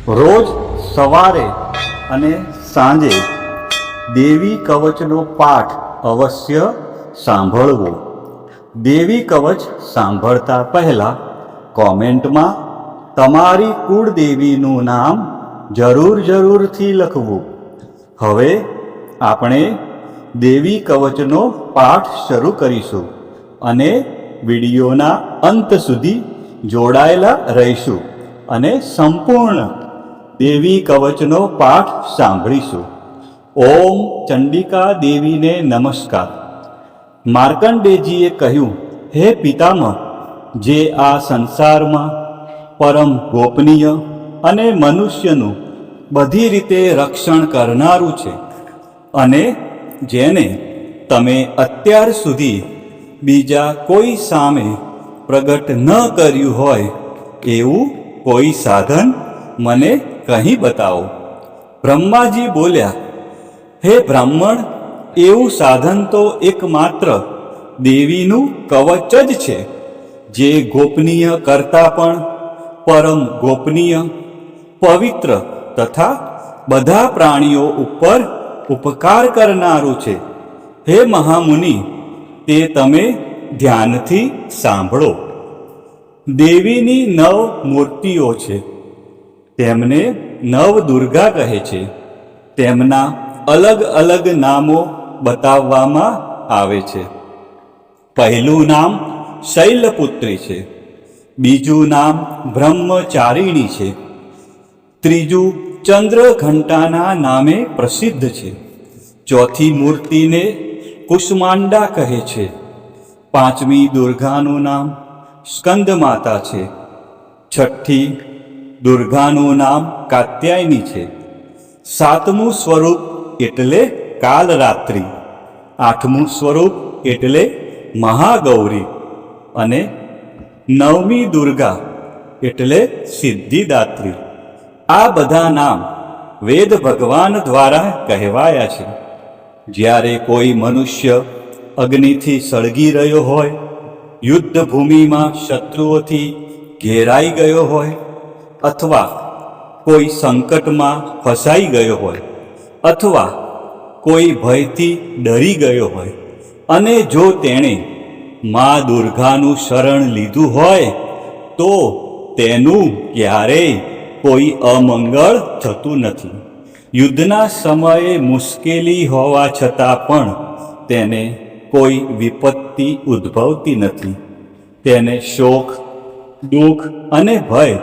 રોજ સવારે અને સાંજે દેવી કવચનો પાઠ અવશ્ય સાંભળવો. દેવી કવચ સાંભળતા પહેલાં કોમેન્ટમાં તમારી કુળદેવીનું નામ જરૂરથી લખવું. હવે આપણે દેવી કવચનો પાઠ શરૂ કરીશું અને વિડીયોના અંત સુધી જોડાયેલા રહીશું અને સંપૂર્ણ દેવી કવચનો પાઠ સાંભળીશું. ઓમ ચંડિકા દેવીને નમસ્કાર. માર્કંડેયજીએ કહ્યું, હે પિતામહ, જે આ સંસારમાં પરમ ગોપનીય અને મનુષ્યનું બધી રીતે રક્ષણ કરનારું છે અને જેને તમે અત્યાર સુધી બીજા કોઈ સામે પ્રગટ ન કર્યું હોય એવું કોઈ સાધન મને કહી બતાવો. બ્રહ્માજી બોલ્યા, હે બ્રાહ્મણ, એવું સાધન તો એકમાત્ર દેવીનું કવચ જ છે, જે ગોપનીય કરતાં પણ પરમ ગોપનીય, પવિત્ર તથા બધા પ્રાણીઓ ઉપર ઉપકાર કરનારું છે. હે મહામુનિ, તે તમે ધ્યાનથી સાંભળો. દેવીની 9 મૂર્તિઓ છે. તેમને નવદુર્ગા કહે છે. તેમના અલગ અલગ નામો બતાવવામાં આવે છે. પહેલું નામ શૈલપુત્રી છે, બીજું નામ બ્રહ્મચારિણી છે, ત્રીજું ચંદ્રઘંટાના નામે પ્રસિદ્ધ છે, ચોથી મૂર્તિને કુષ્માંડા કહે છે, પાંચમી દુર્ગાનું નામ સ્કંદમાતા છે, છઠ્ઠી દુર્ગાનું નામ કાત્યાયની છે, સાતમું સ્વરૂપ એટલે કાલરાત્રિ, આઠમું સ્વરૂપ એટલે મહાગૌરી અને નવમી દુર્ગા એટલે સિદ્ધિદાત્રી. આ બધા નામ વેદ ભગવાન દ્વારા કહેવાયા છે. જ્યારે કોઈ મનુષ્ય અગ્નિથી સળગી રહ્યો હોય, યુદ્ધ ભૂમિમાં શત્રુઓથી ઘેરાઈ ગયો હોય, અથવા કોઈ સંકટમાં ફસાઈ ગયો હોય, અથવા કોઈ ભયથી ડરી ગયો હોય અને જો તેણે મા દુર્ગાનું શરણ લીધું હોય તો તેનું ક્યારેય કોઈ અમંગળ થતું નથી. યુદ્ધના સમયે મુશ્કેલી હોવા છતાં પણ તેને કોઈ વિપત્તિ ઉદ્ભવતી નથી. તેને શોક, દુઃખ અને ભય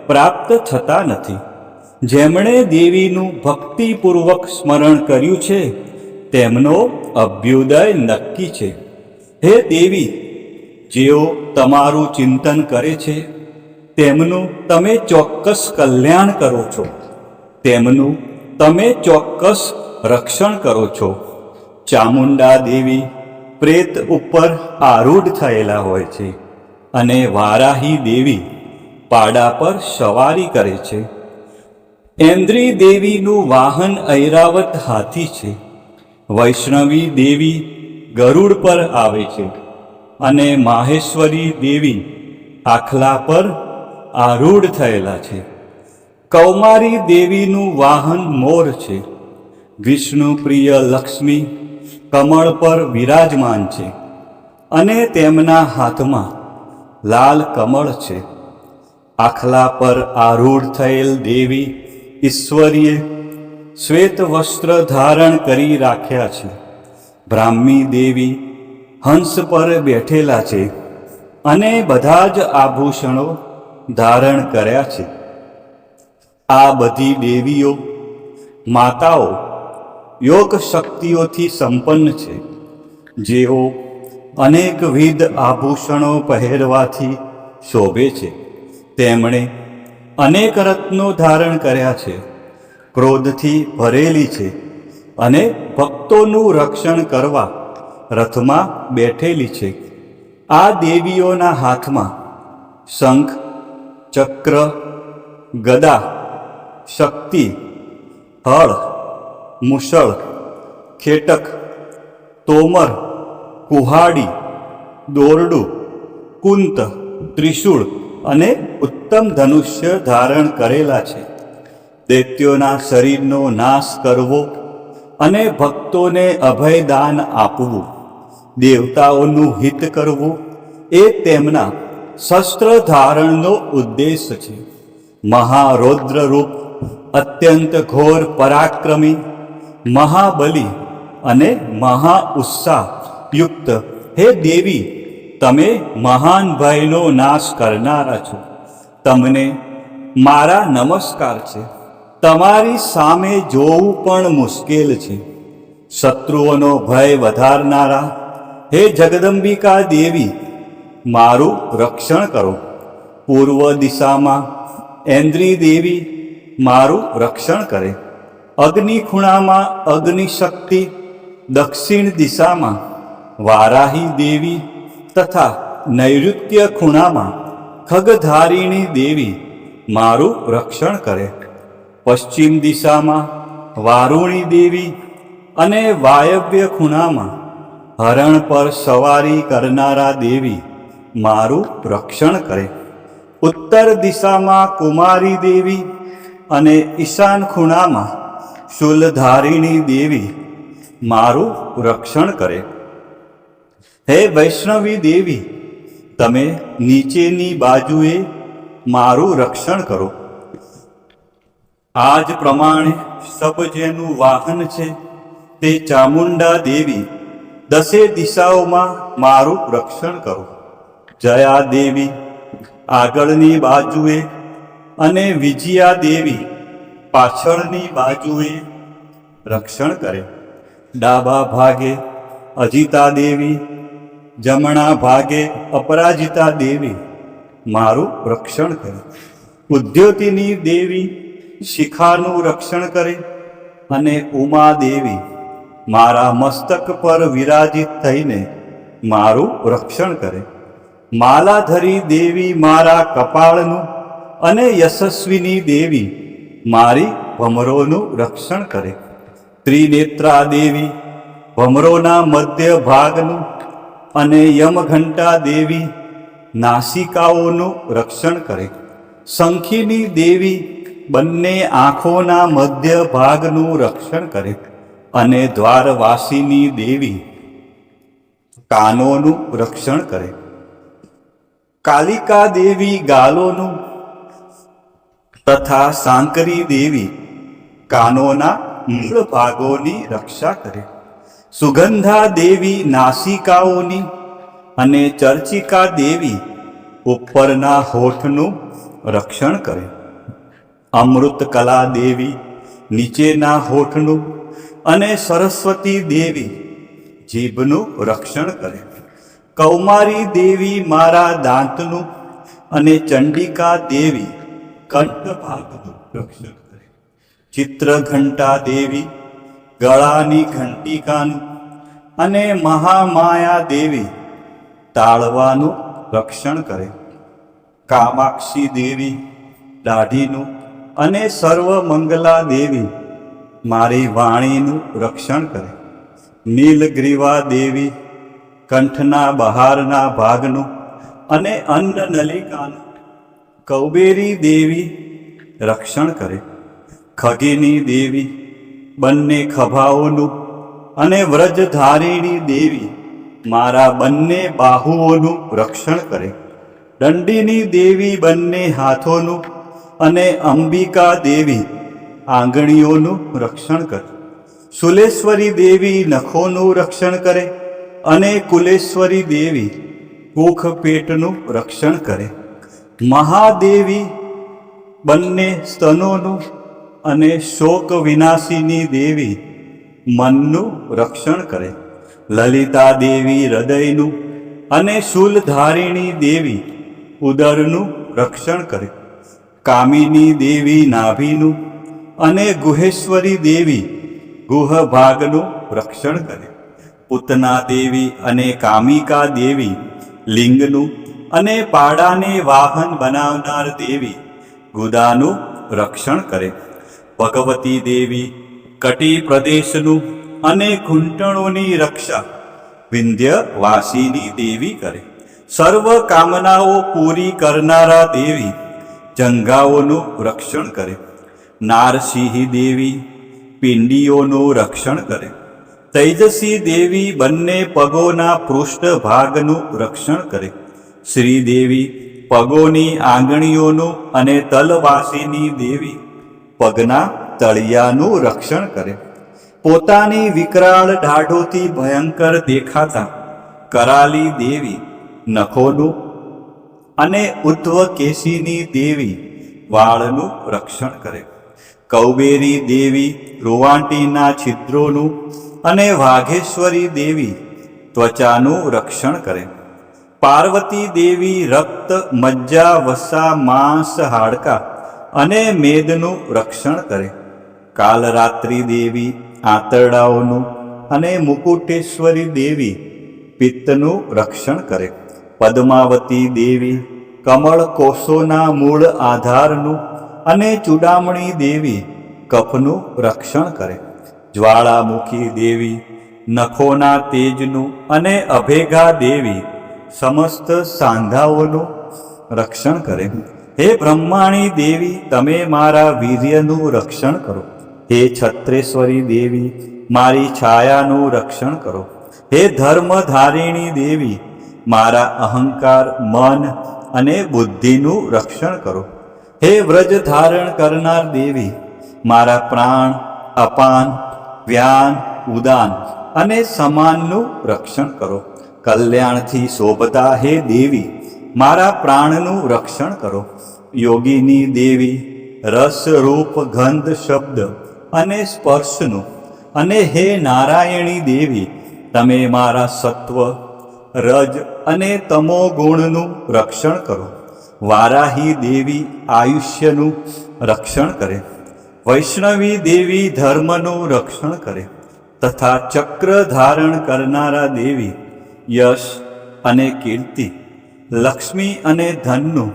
પ્રાપ્ત થતા નથી. જેમણે દેવીનું ભક્તિપૂર્વક સ્મરણ કર્યું છે તેમનો અભ્યુદય નક્કી છે. હે દેવી, જેઓ તમારું ચિંતન કરે છે તેમનું તમે ચોક્કસ કલ્યાણ કરો છો, તેમનું તમે ચોક્કસ રક્ષણ કરો છો. ચામુંડા દેવી પ્રેત ઉપર આરૂઢ થયેલા હોય છે અને વારાહી દેવી પાડા પર સવારી કરે છે. ઐન્દ્રી દેવીનું વાહન ઐરાવત હાથી છે. વૈષ્ણવી દેવી ગરુડ પર આવે છે અને માહેશ્વરી દેવી આખલા પર આરૂઢ થયેલા છે. કૌમારી દેવીનું વાહન મોર છે. વિષ્ણુ પ્રિય લક્ષ્મી કમળ પર વિરાજમાન છે અને તેમના હાથમાં લાલ કમળ છે. આખલા પર આરૂઢ થયેલ દેવી ઈશ્વરીએ શ્વેત વસ્ત્ર ધારણ કરી રાખ્યા છે. બ્રાહ્મી દેવી હંસ પર બેઠેલા છે અને બધા જ આભૂષણો ધારણ કર્યા છે. આ બધી દેવીઓ માતાઓ યોગ શક્તિઓથી સંપન્ન છે, જેઓ અનેકવિધ આભૂષણો પહેરવાથી શોભે છે. તેમણે અનેક રત્નો ધારણ કર્યા છે, ક્રોધથી ભરેલી છે અને ભક્તોનું રક્ષણ કરવા રથમાં બેઠેલી છે. આ દેવીઓના હાથમાં શંખ, ચક્ર, ગદા, શક્તિ, હળ, મુસળ, ખેટક, તોમર, કુહાડી, દોરડું, કુંત, ત્રિશૂળ અને ઉત્તમ ધનુષ્ય ધારણ કરેલા છે. દૈત્યોના શરીરનો નાશ કરવો અને ભક્તોને અભયદાન આપવું, દેવતાઓનું હિત કરવું એ તેમના શસ્ત્ર ધારણનો ઉદ્દેશ છે. મહારૌદ્ર રૂપ, અત્યંત ઘોર પરાક્રમી, મહાબલી અને મહા ઉત્સાહ યુક્ત હે દેવી, તમે મહાન ભયનો નાશ કરનારા છો. તમને મારા નમસ્કાર છે. તમારી સામે જોવું પણ મુશ્કેલ છે. શત્રુઓનો ભય વધારનારા હે જગદંબિકા દેવી, મારું રક્ષણ કરો. પૂર્વ દિશામાં ઐન્દ્રી દેવી મારું રક્ષણ કરે. અગ્નિ ખૂણામાં અગ્નિશક્તિ, દક્ષિણ દિશામાં વારાહી દેવી તથા નૈઋત્ય ખૂણામાં ખગધારિણી દેવી મારું રક્ષણ કરે. પશ્ચિમ દિશામાં વારુણી દેવી અને વાયવ્ય ખૂણામાં હરણ પર સવારી કરનારા દેવી મારું રક્ષણ કરે. ઉત્તર દિશામાં કુમારી દેવી અને ઈશાન ખૂણામાં શૂલધારિણી દેવી મારું રક્ષણ કરે. હે વૈષ્ણવી દેવી, તમે નીચેની બાજુએ મારું રક્ષણ કરો. આ જ પ્રમાણે સબ જેનું વાહન છે તે ચામુંડા દેવી, દસે દિશાઓમાં મારું રક્ષણ કરો. જયા દેવી આગળની બાજુએ અને વિજયા દેવી પાછળની બાજુએ રક્ષણ કરે. ડાબા ભાગે અજિતા દેવી, જમણા ભાગે અપરાજિતા દેવી મારું રક્ષણ કરે. ઉદ્યોતિની દેવી શિખાનું રક્ષણ કરે અને ઉમા દેવી મારા મસ્તક પર વિરાજિત થઈને મારું રક્ષણ કરે. માલાધરી દેવી મારા કપાળનું અને યશસ્વીની દેવી મારી ભમરોનું રક્ષણ કરે. ત્રિનેત્રા દેવી ભમરોના મધ્ય ભાગનું અને યમઘંટા દેવી નાસિકાઓનું રક્ષણ કરે. શંખીની દેવી બંને આંખોના મધ્ય ભાગનું રક્ષણ કરે અને દ્વારવાસીની દેવી કાનોનું રક્ષણ કરે. કાલિકા દેવી ગાલોનું તથા સાંકરી દેવી કાનોના મૂળ ભાગોની રક્ષા કરે. સુગંધા દેવી નાસિકાઓની અને ચર્ચિકા દેવી ઉપરના હોઠનું રક્ષણ કરે. અમૃતકલા દેવી નીચેના હોઠનું અને સરસ્વતી દેવી જીભનું રક્ષણ કરે. કૌમારી દેવી મારા દાંતનું અને ચંડિકા દેવી કંઠ ભાગનું રક્ષણ કરે. ચિત્રઘંટા દેવી ગળાની ઘંટિકાનું અને મહામાયા દેવી તાળવાનું રક્ષણ કરે. કામાક્ષી દેવી દાઢીનું અને સર્વમંગલા દેવી મારી વાણીનું રક્ષણ કરે. નીલગ્રીવા દેવી કંઠના બહારના ભાગનું અને અન્નનલિકાનું. કૌબેરી દેવી રક્ષણ કરે. ખગીની દેવી બંને ખભાઓનું અને વ્રજધારિણી દેવી મારા બંને બાહુઓનું રક્ષણ કરે. દંડીની દેવી બંને હાથોનું અને અંબિકા દેવી આંગળીઓનું રક્ષણ કરે. શુલેશ્વરી દેવી નખોનું રક્ષણ કરે અને કુલેશ્વરી દેવી કુખ પેટનું રક્ષણ કરે. મહાદેવી બંને સ્તનોનું અને શોક વિનાશીની દેવી મનનું રક્ષણ કરે. લલિતા દેવી હૃદયનું અને શૂલધારિણી દેવી ઉદરનું રક્ષણ કરે. કામિની દેવી નાભીનું અને ગુહેશ્વરી દેવી ગુહ ભાગનું રક્ષણ કરે. પૂતના દેવી અને કામિકા દેવી લિંગનું અને પાડાને વાહન બનાવનાર દેવી ગુદાનું રક્ષણ કરે. ભગવતી દેવી કટી પ્રદેશનું અને ઘૂંટણોની રક્ષા વિંધ્યવાસીની દેવી કરે. સર્વ કામનાઓ પૂરી કરનારા દેવી જંઘાઓનું રક્ષણ કરે. નારસિંહ દેવી પિંડીઓનું રક્ષણ કરે. તૈજસી દેવી બંને પગોના પૃષ્ઠભાગનું રક્ષણ કરે. શ્રીદેવી પગોની આંગળીઓનું અને તલવાસીની દેવી પગના તળિયાનું રક્ષણ કરે. પોતાની વિકરાળ દાઢોથી ભયંકર દેખાતા કરાલી દેવી નખોનું અને ઉદ્ધવકેશીની દેવી વાળનું રક્ષણ કરે. કૌબેરી દેવી રૂવાંટીના છિદ્રોનું અને વાઘેશ્વરી દેવી ત્વચાનું રક્ષણ કરે. પાર્વતી દેવી રક્ત, મજ્જા, વસા, માંસ, હાડકા અને મેદનું રક્ષણ કરે. કાલરાત્રિ દેવી આંતરડાઓનું અને મુકુટેશ્વરી દેવી પિત્તનું રક્ષણ કરે. પદ્માવતી દેવી કમળ કોષોના મૂળ આધારનું અને ચૂડામણી દેવી કફનું રક્ષણ કરે. જ્વાળામુખી દેવી નખોના તેજનું અને અભેગા દેવી સમસ્ત સાંધાઓનું રક્ષણ કરે. હે બ્રહ્માણી દેવી, તમે મારા વીર્યનું રક્ષણ કરો. હે છત્રેશ્વરી દેવી, મારી છાયાનું રક્ષણ કરો. હે ધર્મધારિણી દેવી, મારા અહંકાર, મન અને બુદ્ધિનું રક્ષણ કરો. હે વ્રજ ધારણ કરનાર દેવી, મારા પ્રાણ, અપાન, વ્યાન, ઉદાન અને સમાનનું રક્ષણ કરો. કલ્યાણથી શોભતા હે દેવી, મારા પ્રાણનું રક્ષણ કરો. યોગીની દેવી રસ, રૂપ, ગંધ, શબ્દ અને સ્પર્શનું અને હે નારાયણી દેવી, તમે મારા સત્વ, રજ અને તમો ગુણનું રક્ષણ કરો. વારાહી દેવી આયુષ્યનું રક્ષણ કરે. વૈષ્ણવી દેવી ધર્મનું રક્ષણ કરે. તથા ચક્ર ધારણ કરનારા દેવી યશ અને કીર્તિ, લક્ષ્મી અને ધનનું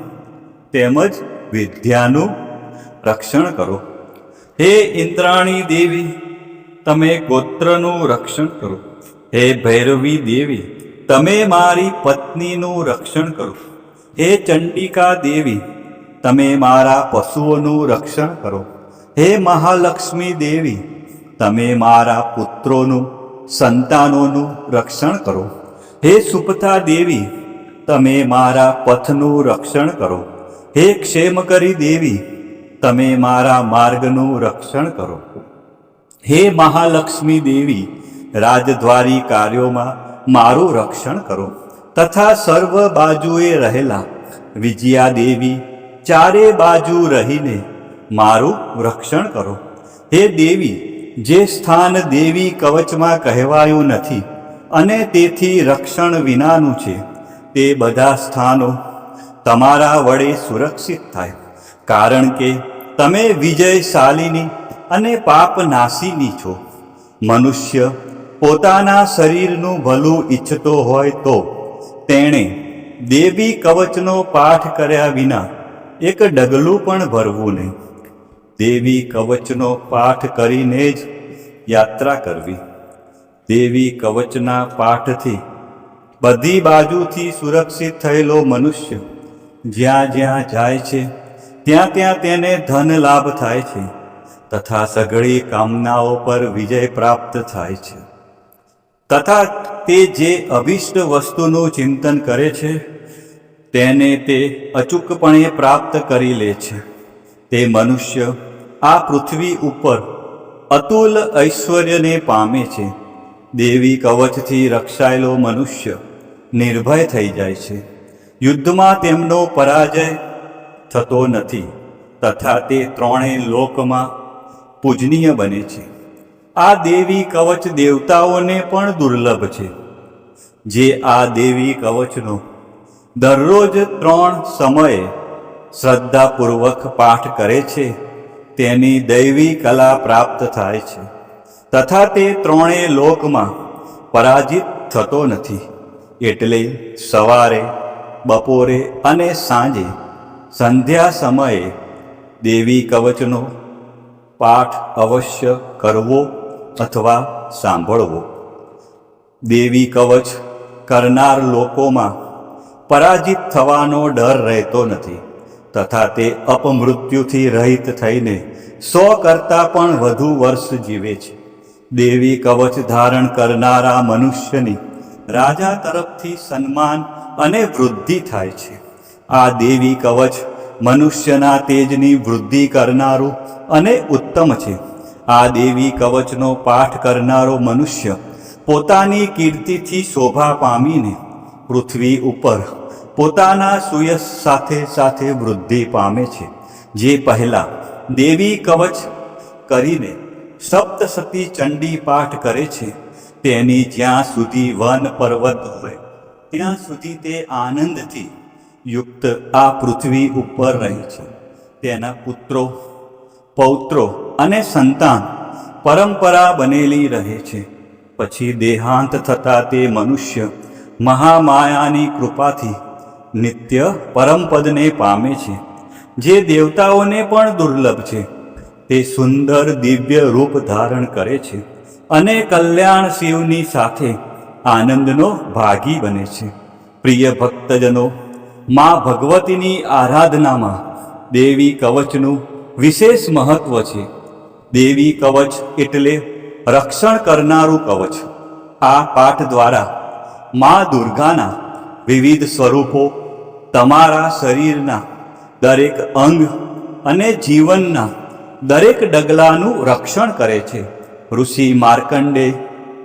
તેમજ વિદ્યાનું રક્ષણ કરો. હે ઇન્દ્રાણી દેવી, તમે ગોત્રનું રક્ષણ કરો. હે ભૈરવી દેવી, તમે મારી પત્નીનું રક્ષણ કરો. હે ચંડિકા દેવી, તમે મારા પશુઓનું રક્ષણ કરો. હે મહાલક્ષ્મી દેવી, તમે મારા પુત્રોનું, સંતાનોનું રક્ષણ કરો. હે સુપથા દેવી, તમે મારા પથનું રક્ષણ કરો. હે ક્ષેમકરી દેવી, તમે મારા માર્ગનું રક્ષણ કરો. હે મહાલક્ષ્મી દેવી, રાજદ્વારી કાર્યોમાં મારું રક્ષણ કરો. તથા સર્વ બાજુએ રહેલા વિજયા દેવી, ચારે બાજુ રહીને મારું રક્ષણ કરો. હે દેવી, જે સ્થાન દેવી કવચમાં કહેવાયું નથી અને તેથી રક્ષણ વિનાનું છે, તે બધા સ્થાનો તમારા વડે સુરક્ષિત થાય. કારણ કે તમે વિજયશાલિની અને પાપનાશીની છો. મનુષ્ય પોતાના શરીરનું ભલું ઈચ્છતો હોય તો તેણે દેવી કવચનો પાઠ કર્યા વિના એક ડગલું પણ ભરવું નહીં. દેવી કવચનો પાઠ કરીને જ યાત્રા કરવી. દેવી કવચના પાઠથી બધી બાજુથી સુરક્ષિત થયેલો મનુષ્ય જ્યાં જ્યાં જાય છે ત્યાં ત્યાં તેને ધન લાભ થાય છે તથા સઘળી કામનાઓ પર વિજય પ્રાપ્ત થાય છે. તથા તે જે અભિષ્ટ વસ્તુનું ચિંતન કરે છે તેને તે અચૂકપણે પ્રાપ્ત કરી લે છે. તે મનુષ્ય આ પૃથ્વી ઉપર અતુલ ઐશ્વર્યને પામે છે. દેવી કવચથી રક્ષાયેલો મનુષ્ય નિર્ભય થઈ જાય છે. યુદ્ધમાં તેમનો પરાજય થતો નથી તથા તે ત્રણેય લોકમાં પૂજનીય બને છે. આ દેવી કવચ દેવતાઓને પણ દુર્લભ છે. જે આ દેવી કવચનો દરરોજ 3 સમયે શ્રદ્ધાપૂર્વક પાઠ કરે છે તેની દૈવી કલા પ્રાપ્ત થાય છે તથા તે ત્રણેય લોકમાં પરાજિત થતો નથી. એટલે સવારે, બપોરે અને સાંજે સંધ્યા સમયે દેવી કવચનો પાઠ અવશ્ય કરવો અથવા સાંભળવો. દેવી કવચ કરનાર લોકોમાં પરાજિત થવાનો ડર રહેતો નથી તથા તે અપમૃત્યુથી રહિત થઈને 100 કરતાં પણ વધુ વર્ષ જીવે છે. દેવી કવચ ધારણ કરનારા મનુષ્યની રાજા તરફથી સન્માન અને વૃદ્ધિ થાય છે. આ દેવી કવચ મનુષ્યના તેજની વૃદ્ધિ કરનારું અને ઉત્તમ છે. આ દેવી કવચનો પાઠ કરનારો મનુષ્ય પોતાની કીર્તિથી શોભા પામીને પૃથ્વી ઉપર પોતાના સુયશ સાથે સાથે વૃદ્ધિ પામે છે. જે પહેલાં દેવી કવચ કરીને સપ્તસતી ચંડી પાઠ કરે છે, તેની જ્યાં સુધી વન પર્વત હોય ત્યાં સુધી તે આનંદથી યુક્ત આ પૃથ્વી ઉપર રહે છે. તેના પુત્રો, પૌત્રો અને સંતાન પરંપરા બનેલી રહે છે. પછી દેહાંત થતાં તે મનુષ્ય મહામાયાની કૃપાથી નિત્ય પરમપદને પામે છે, જે દેવતાઓને પણ દુર્લભ છે. તે સુંદર દિવ્ય રૂપ ધારણ કરે છે અને કલ્યાણ શિવની સાથે આનંદનો ભાગી બને છે. પ્રિય ભક્તજનો, મા ભગવતીની આરાધનામાં દેવી કવચનું વિશેષ મહત્વ છે. દેવી કવચ એટલે રક્ષણ કરનારું કવચ. આ પાઠ દ્વારા મા દુર્ગાના વિવિધ સ્વરૂપો તમારા શરીરના દરેક અંગ અને જીવનના દરેક ડગલાનું રક્ષણ કરે છે. ઋષિ માર્કંડે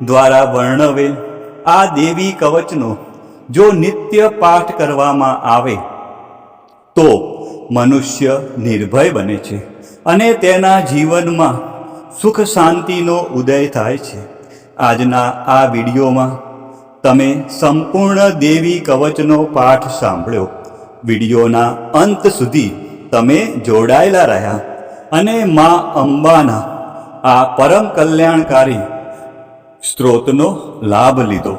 દ્વારા વર્ણવેલ આ દેવી કવચનો જો નિત્ય પાઠ કરવામાં આવે તો મનુષ્ય નિર્ભય બને છે અને તેના જીવનમાં સુખ શાંતિનો ઉદય થાય છે. આજના આ વિડીયોમાં તમે સંપૂર્ણ દેવી કવચનો પાઠ સાંભળ્યો. વિડીયોના અંત સુધી તમે જોડાયેલા રહ્યા અને મા અંબાના આ પરમ કલ્યાણકારી સ્ત્રોતનો લાભ લીધો.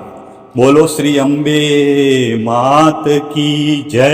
બોલો શ્રી અંબે માત કી જય.